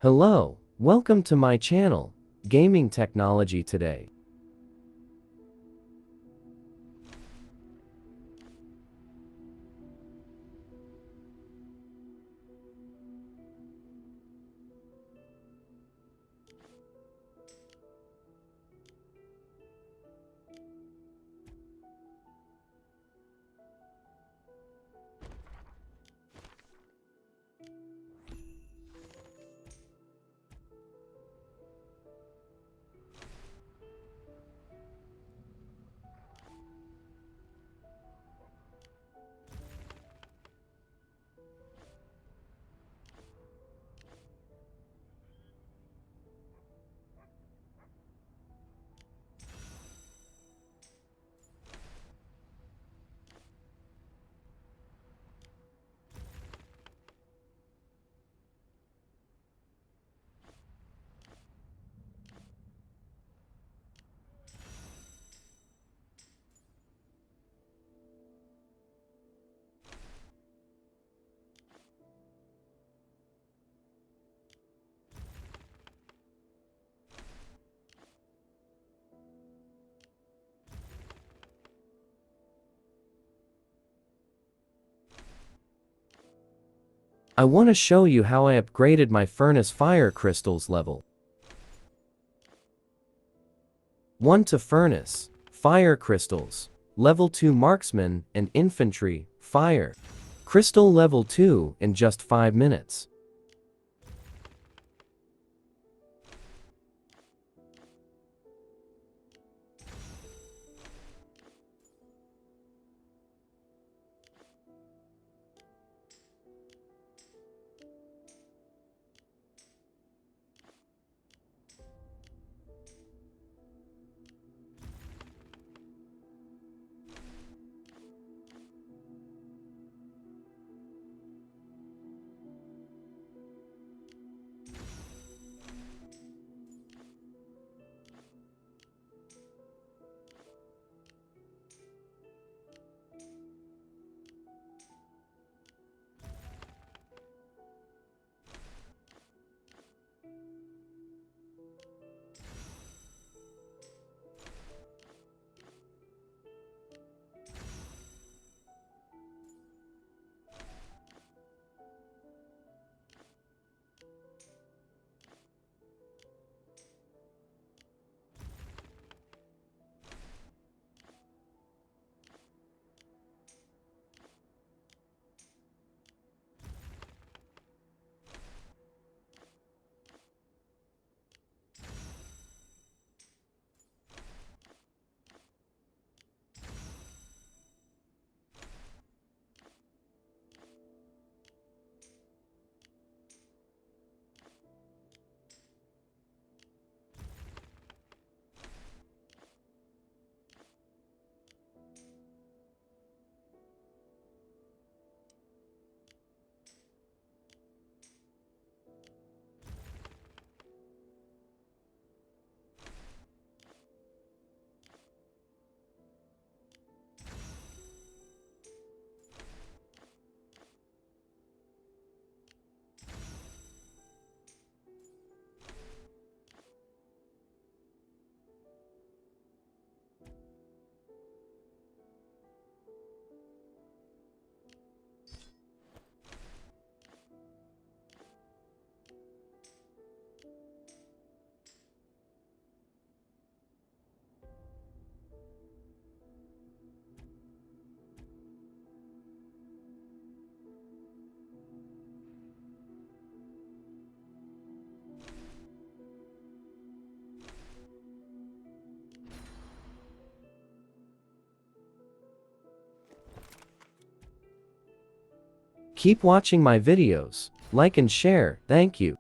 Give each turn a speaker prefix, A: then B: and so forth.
A: Hello, welcome to my channel, Gaming Technology Today. I want to show you how I upgraded my furnace fire crystals level 1 to furnace, fire crystals, level 2 marksman and infantry, fire, crystal level 2 in just 5 minutes. Keep watching my videos, like and share, thank you.